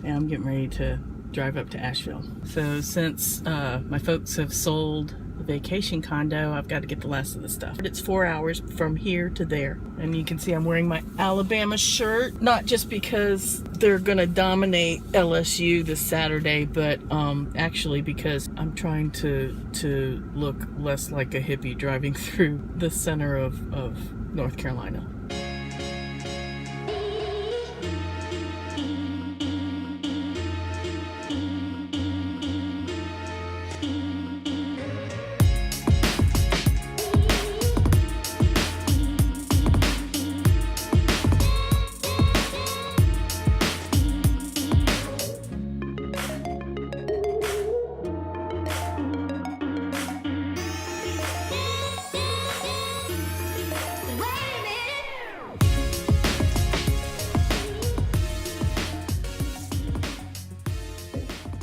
and I'm getting ready to drive up to Asheville. So since my folks have sold the vacation condo, I've got to get the last of the stuff. It's 4 hours from here to there. And you can see I'm wearing my Alabama shirt, not just because they're gonna dominate LSU this Saturday, but actually because I'm trying to look less like a hippie driving through the center of North Carolina.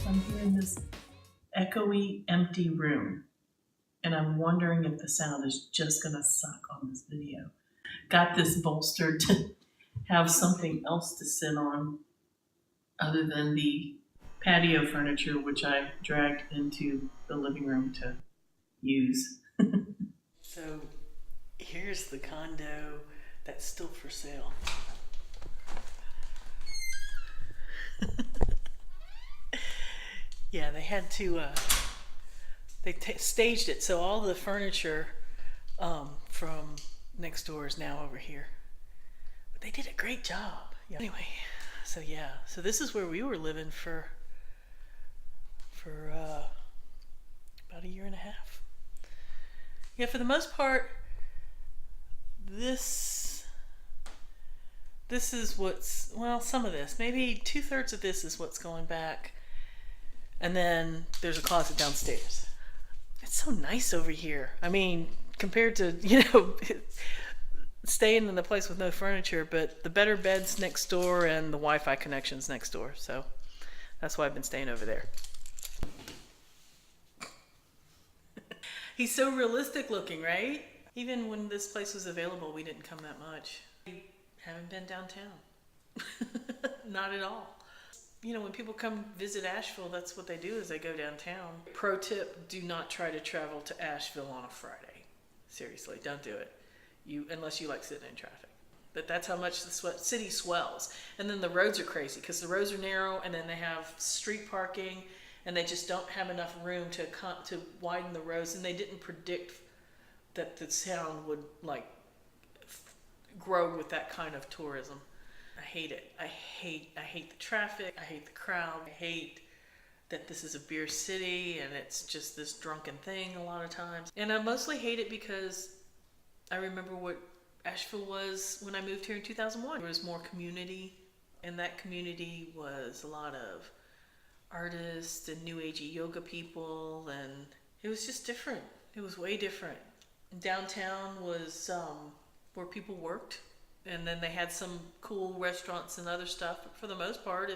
I'm here in this echoey, empty room, and I'm wondering if the sound is just gonna suck on this video. Got this bolster to have something else to sit on other than the patio furniture, which I dragged into the living room to use. So here's the condo that's still for sale. Yeah, they had to, staged it, so all the furniture from next door is now over here. But they did a great job. Yeah. Anyway, so yeah, so this is where we were living for about a year and a half. Yeah, for the most part, this is what's, well, some of this, maybe 2/3 of this is what's going back. And then there's a closet downstairs. It's so nice over here. I mean, compared to, staying in a place with no furniture, but the better beds next door and the Wi-Fi connections next door. So that's why I've been staying over there. He's so realistic looking, right? Even when this place was available, we didn't come that much. We haven't been downtown. Not at all. When people come visit Asheville, that's what they do, is they go downtown. Pro tip, do not try to travel to Asheville on a Friday. Seriously, don't do it. Unless you like sitting in traffic. But that's how much the city swells. And then the roads are crazy because the roads are narrow, and then they have street parking, and they just don't have enough room to widen the roads. And they didn't predict that the town would grow with that kind of tourism. I hate it. I hate the traffic. I hate the crowd. I hate that this is a beer city and it's just this drunken thing a lot of times. And I mostly hate it because I remember what Asheville was when I moved here in 2001. There was more community, and that community was a lot of artists and new agey yoga people, and it was just different. It was way different. Downtown was where people worked. And then they had some cool restaurants and other stuff. But for the most part,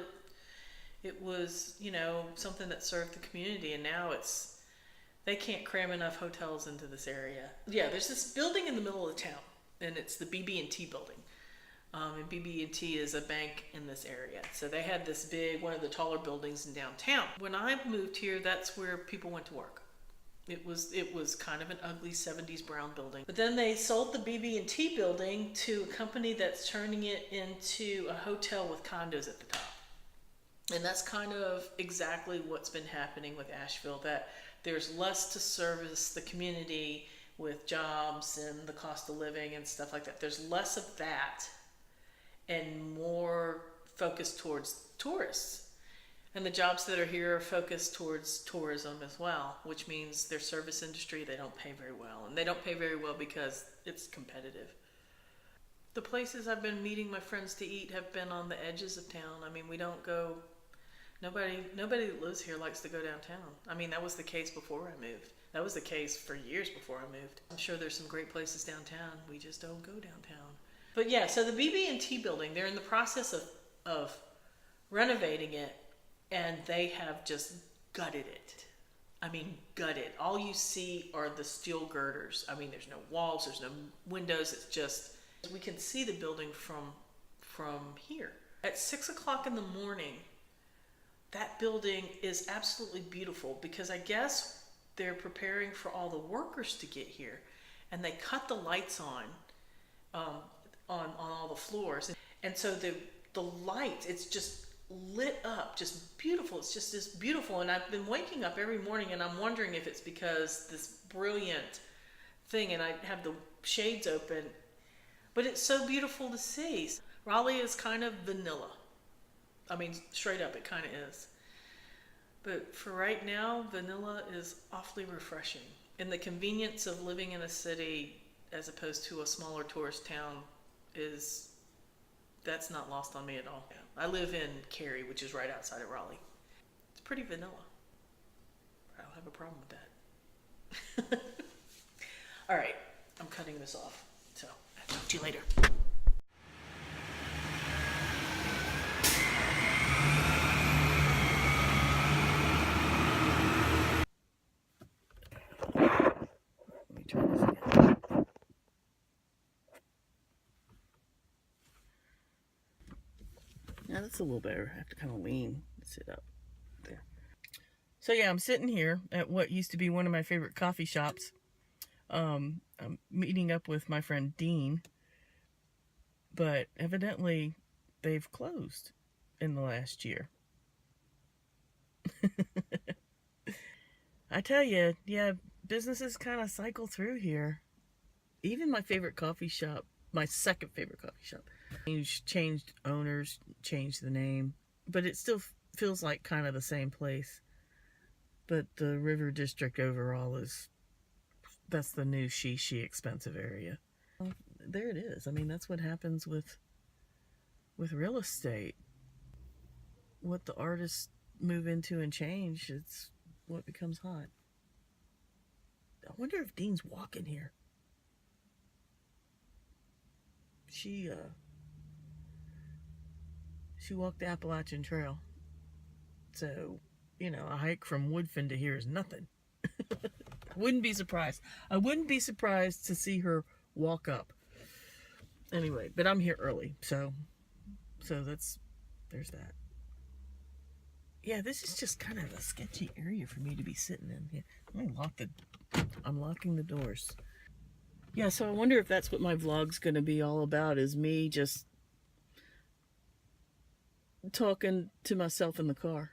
it was, something that served the community. And now they can't cram enough hotels into this area. Yeah, there's this building in the middle of town, and it's the BB&T building. And BB&T is a bank in this area. So they had this big, one of the taller buildings in downtown. When I moved here, that's where people went to work. It was kind of an ugly 70s brown building. But then they sold the BB&T building to a company that's turning it into a hotel with condos at the top. And that's kind of exactly what's been happening with Asheville, that there's less to service the community with jobs and the cost of living and stuff like that. There's less of that and more focused towards tourists. And the jobs that are here are focused towards tourism as well, which means their service industry, they don't pay very well. And they don't pay very well because it's competitive. The places I've been meeting my friends to eat have been on the edges of town. I mean, we don't go, nobody that lives here likes to go downtown. I mean, that was the case before I moved. That was the case for years before I moved. I'm sure there's some great places downtown. We just don't go downtown. But yeah, so the BB&T building, they're in the process of renovating it. And they have just gutted it. I mean, gutted. All you see are the steel girders. I mean, there's no walls, there's no windows. It's just, we can see the building from here. At 6 o'clock in the morning, that building is absolutely beautiful because I guess they're preparing for all the workers to get here, and they cut the lights um, on all the floors, and so the lights, it's just lit up, just beautiful. It's just this beautiful, and I've been waking up every morning, and I'm wondering if it's because this brilliant thing, and I have the shades open, but it's so beautiful to see. Raleigh is kind of vanilla. I mean, straight up, it kind of is. But for right now, vanilla is awfully refreshing. And the convenience of living in a city as opposed to a smaller tourist town that's not lost on me at all. I live in Cary, which is right outside of Raleigh. It's pretty vanilla. I don't have a problem with that. All right, I'm cutting this off. So I'll talk to you later. Let me try this again. Now that's a little better. I have to kind of lean and sit up there. So yeah, I'm sitting here at what used to be one of my favorite coffee shops. I'm meeting up with my friend Dean, but evidently they've closed in the last year. I tell you, yeah, businesses kind of cycle through here. Even my favorite coffee shop, my second favorite coffee shop, changed owners, changed the name, but it still feels like kind of the same place. But the River District overall that's the new she expensive area. Well, there it is. I mean, that's what happens with real estate. What the artists move into and change, it's what becomes hot. I wonder if Dean's walking here. She walked the Appalachian Trail. So, you know, a hike from Woodfin to here is nothing. Wouldn't be surprised. I wouldn't be surprised to see her walk up. Anyway, but I'm here early, so there's that. Yeah, this is just kind of a sketchy area for me to be sitting in. Yeah, I'm locking the doors. Yeah, so I wonder if that's what my vlog's going to be all about, is me just talking to myself in the car.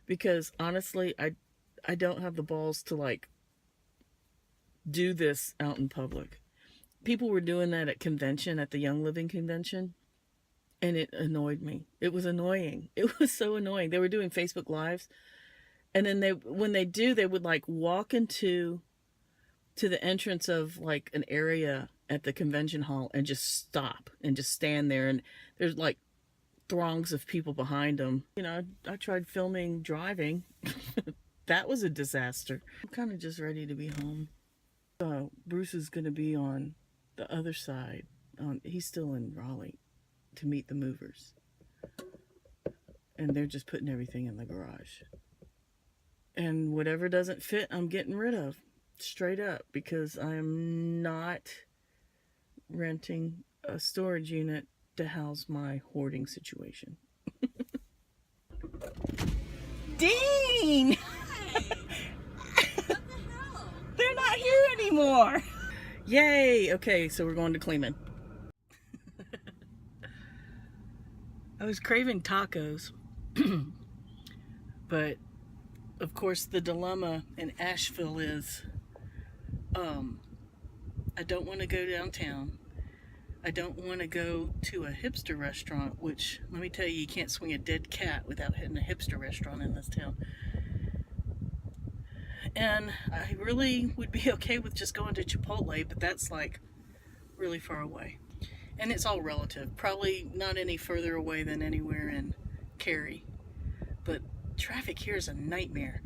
Because honestly, I don't have the balls to like do this out in public. People were doing that at the Young Living convention, and it annoyed me. It was annoying. It was so annoying. They were doing Facebook Lives, and then when they would like walk to the entrance of like an area at the convention hall and just stop and just stand there, and there's like throngs of people behind them. You know, I tried filming driving. That was a disaster. I'm kind of just ready to be home. Bruce is going to be on the other side. He's still in Raleigh to meet the movers. And they're just putting everything in the garage. And whatever doesn't fit, I'm getting rid of. Straight up. Because I'm not renting a storage unit to house my hoarding situation. Dean! They're not here anymore. Yay! Okay, so we're going to Kleeman. I was craving tacos, but of course the dilemma in Asheville is I don't want to go downtown. I don't want to go to a hipster restaurant, which, let me tell you, you can't swing a dead cat without hitting a hipster restaurant in this town. And I really would be okay with just going to Chipotle, but that's like really far away. And it's all relative. Probably not any further away than anywhere in Cary. But traffic here is a nightmare.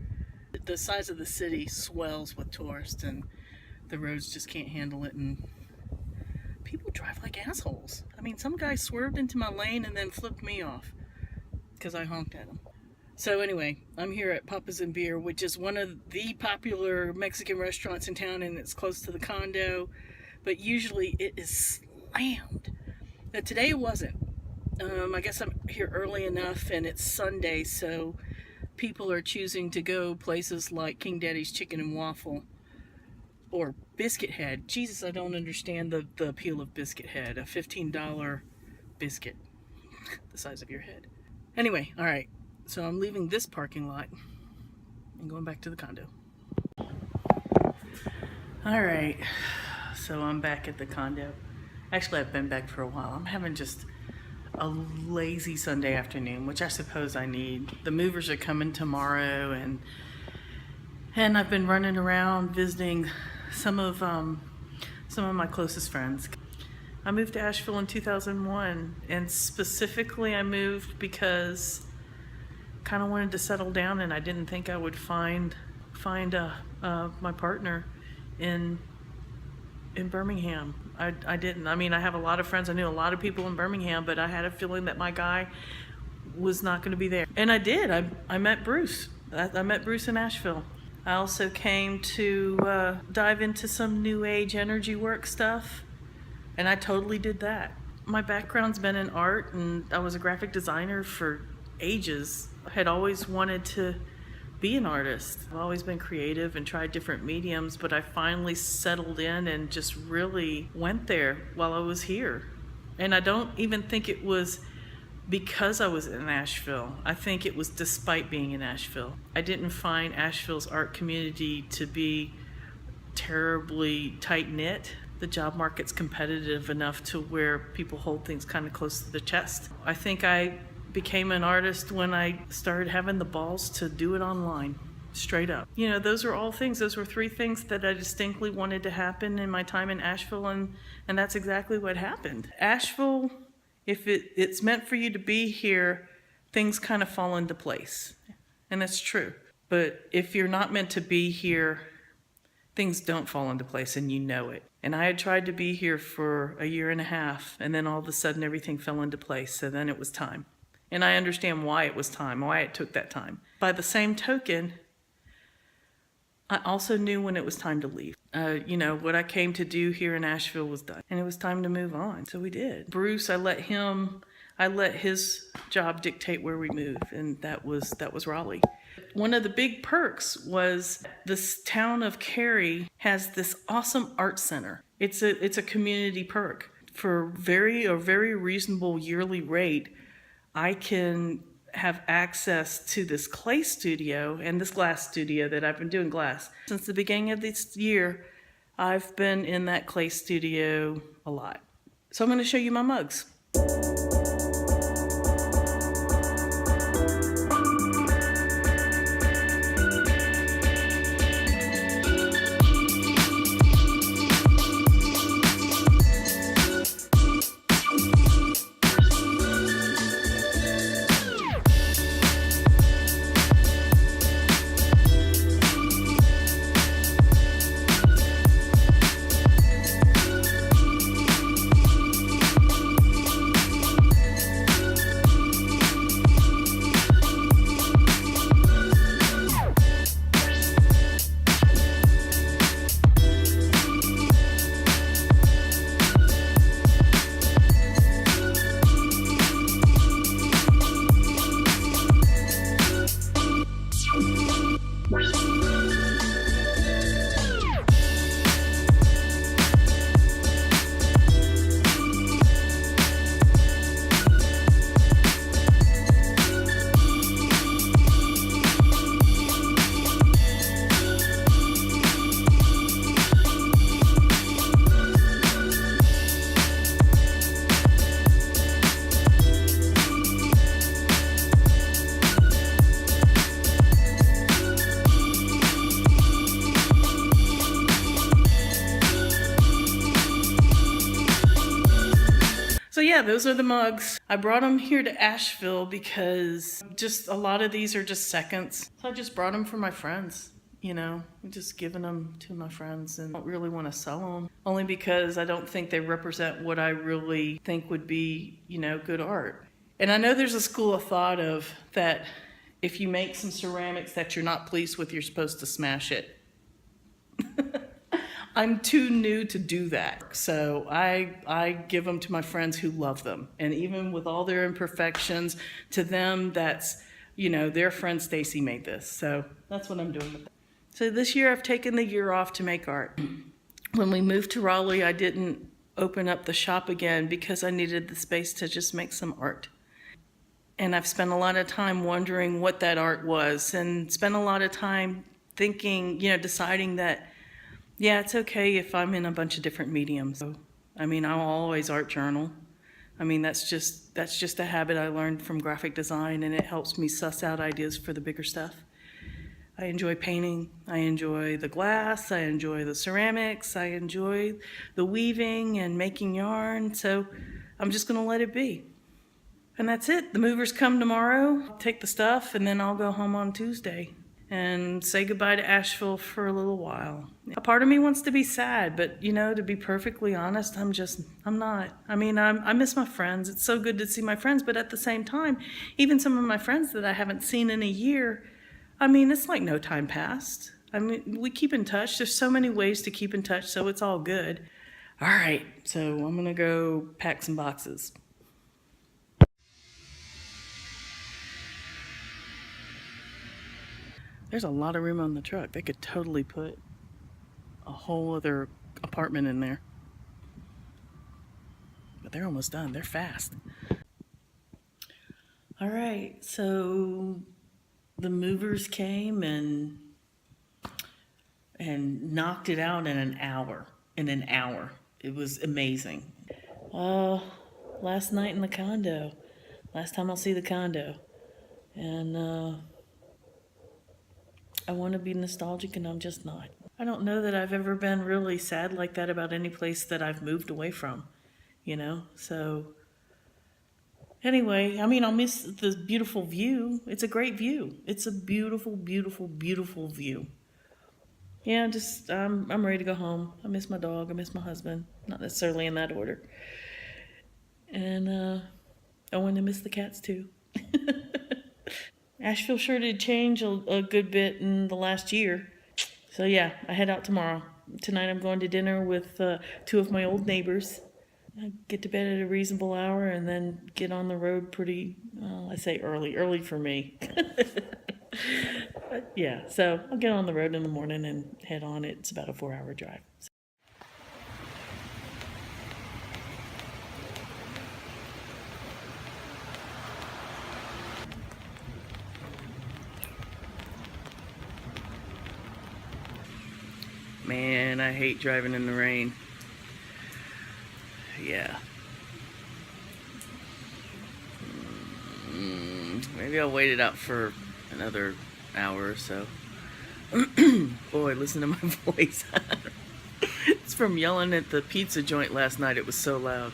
The size of the city swells with tourists, and the roads just can't handle it, and people drive like assholes. I mean, some guy swerved into my lane and then flipped me off because I honked at him. So anyway, I'm here at Papa's and Beer, which is one of the popular Mexican restaurants in town, and it's close to the condo, but usually it is slammed. Now today it wasn't. I guess I'm here early enough and it's Sunday, so people are choosing to go places like King Daddy's Chicken and Waffle or Biscuit Head. Jesus, I don't understand the appeal of Biscuit Head, a $15 biscuit the size of your head. Anyway, all right, so I'm leaving this parking lot and going back to the condo. All right, so I'm back at the condo. Actually, I've been back for a while. I'm having just a lazy Sunday afternoon, which I suppose I need. The movers are coming tomorrow, and I've been running around visiting some of my closest friends. I moved to Asheville in 2001, and specifically I moved because I kind of wanted to settle down, and I didn't think I would find my partner in Birmingham. I didn't. I mean, I have a lot of friends. I knew a lot of people in Birmingham, but I had a feeling that my guy was not going to be there. And I did. I met Bruce. I met Bruce in Asheville. I also came to dive into some new age energy work stuff, and I totally did that. My background's been in art, and I was a graphic designer for ages. I had always wanted to be an artist. I've always been creative and tried different mediums, but I finally settled in and just really went there while I was here. And I don't even think it was because I was in Asheville. I think it was despite being in Asheville. I didn't find Asheville's art community to be terribly tight-knit. The job market's competitive enough to where people hold things kind of close to the chest. I think I became an artist when I started having the balls to do it online, straight up. You know, those were 3 things that I distinctly wanted to happen in my time in Asheville, and that's exactly what happened. Asheville, if it's meant for you to be here, things kind of fall into place, and that's true. But if you're not meant to be here, things don't fall into place, and you know it. And I had tried to be here for a year and a half, and then all of a sudden everything fell into place, so then it was time. And I understand why it was time, why it took that time. By the same token, I also knew when it was time to leave. What I came to do here in Asheville was done, and it was time to move on. So we did. Bruce, I let his job dictate where we move, and that was Raleigh. One of the big perks was this town of Cary has this awesome art center. It's a community perk. For a very reasonable yearly rate, I can have access to this clay studio and this glass studio that I've been doing glass. Since the beginning of this year, I've been in that clay studio a lot. So I'm going to show you my mugs. So yeah, those are the mugs. I brought them here to Asheville because just a lot of these are just seconds. So I just brought them for my friends, I'm just giving them to my friends, and I don't really want to sell them. Only because I don't think they represent what I really think would be, good art. And I know there's a school of thought of that if you make some ceramics that you're not pleased with, you're supposed to smash it. I'm too new to do that. So I give them to my friends who love them. And even with all their imperfections, to them, that's, their friend Stacy made this. So that's what I'm doing with that. So this year I've taken the year off to make art. When we moved to Raleigh, I didn't open up the shop again because I needed the space to just make some art. And I've spent a lot of time wondering what that art was, and spent a lot of time thinking, deciding that, yeah, it's okay if I'm in a bunch of different mediums. I'll always art journal. That's just a habit I learned from graphic design, and it helps me suss out ideas for the bigger stuff. I enjoy painting. I enjoy the glass. I enjoy the ceramics. I enjoy the weaving and making yarn. So I'm just going to let it be. And that's it. The movers come tomorrow, take the stuff, and then I'll go home on Tuesday and say goodbye to Asheville for a little while. A part of me wants to be sad, but to be perfectly honest, I'm not. I miss my friends. It's so good to see my friends, but at the same time, even some of my friends that I haven't seen in a year, it's like no time passed. We keep in touch. There's so many ways to keep in touch, so it's all good. All right, so I'm gonna go pack some boxes. There's a lot of room on the truck. They could totally put a whole other apartment in there. But they're almost done. They're fast. All right, so the movers came and knocked it out in an hour. It was amazing. Last night in the condo. Last time I'll see the condo. And I want to be nostalgic, and I'm just not. I don't know that I've ever been really sad like that about any place that I've moved away from, So anyway, I'll miss the beautiful view. It's a great view. It's a beautiful, beautiful, beautiful view. Yeah, I'm ready to go home. I miss my dog. I miss my husband. Not necessarily in that order. And I want to miss the cats too. Asheville sure did change a good bit in the last year. So yeah, I head out tomorrow. Tonight I'm going to dinner with 2 of my old neighbors. I get to bed at a reasonable hour and then get on the road pretty, I say early for me. But yeah, so I'll get on the road in the morning and head on. It's about a 4-hour drive. Man, I hate driving in the rain. Yeah. Maybe I'll wait it out for another hour or so. Boy, listen to my voice. It's from yelling at the pizza joint last night. It was so loud.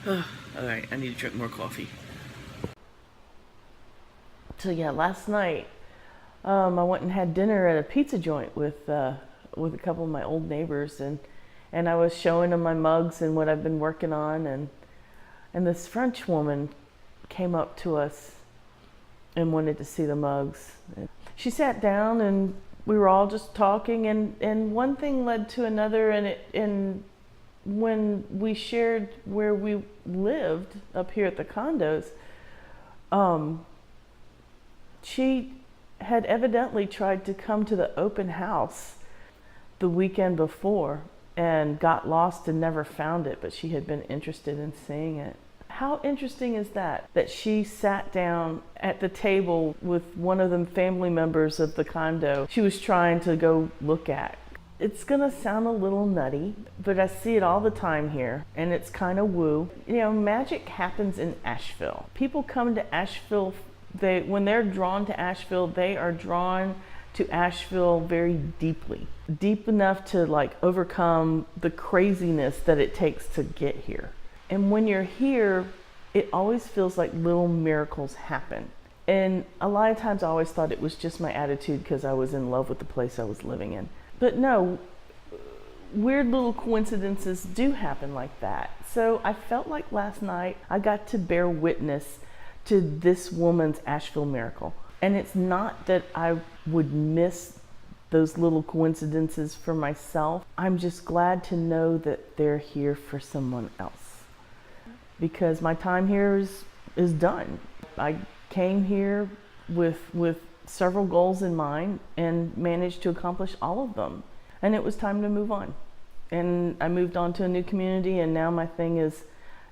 All right, I need to drink more coffee. So yeah, last night I went and had dinner at a pizza joint with a couple of my old neighbors, and I was showing them my mugs and what I've been working on, and this French woman came up to us and wanted to see the mugs. She sat down and we were all just talking, and one thing led to another, and when we shared where we lived up here at the condos, she had evidently tried to come to the open house the weekend before and got lost and never found it, but she had been interested in seeing it. How interesting is that she sat down at the table with one of the family members of the condo she was trying to go look at. It's gonna sound a little nutty, but I see it all the time here, and it's kind of woo. Magic happens in Asheville. People come to Asheville, when they're drawn to Asheville, they are drawn to Asheville very deeply. Deep enough to overcome the craziness that it takes to get here. And when you're here, it always feels like little miracles happen. And a lot of times I always thought it was just my attitude because I was in love with the place I was living in. But no, weird little coincidences do happen like that. So I felt like last night I got to bear witness to this woman's Asheville miracle. And it's not that I would miss those little coincidences for myself. I'm just glad to know that they're here for someone else, because my time here is done. I came here with several goals in mind and managed to accomplish all of them. And it was time to move on. And I moved on to a new community, and now my thing is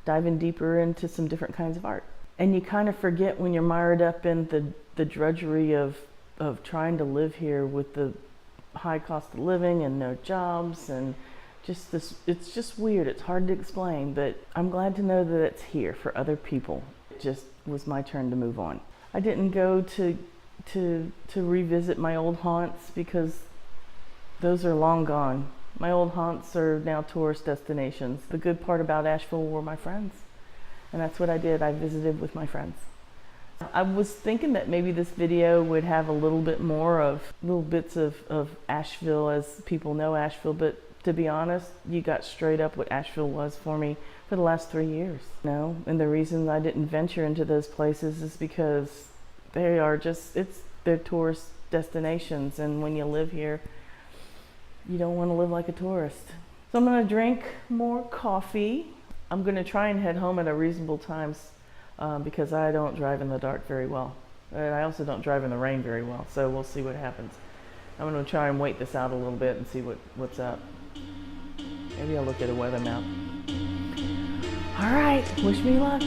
diving deeper into some different kinds of art. And you kind of forget when you're mired up in the drudgery of trying to live here with the high cost of living and no jobs and just this, it's just weird. It's hard to explain, but I'm glad to know that it's here for other people. It just was my turn to move on. I didn't go to revisit my old haunts because those are long gone. My old haunts are now tourist destinations. The good part about Asheville were my friends, and that's what I did. I visited with my friends. I was thinking that maybe this video would have a little bit more of little bits of Asheville as people know Asheville, but to be honest, you got straight up what Asheville was for me for the last 3 years. You know? And the reason I didn't venture into those places is because they are just, they're tourist destinations, and when you live here, you don't want to live like a tourist. So I'm going to drink more coffee. I'm going to try and head home at a reasonable time because I don't drive in the dark very well. And I also don't drive in the rain very well, so we'll see what happens. I'm going to try and wait this out a little bit and see what's up. Maybe I'll look at a weather map. All right, wish me luck.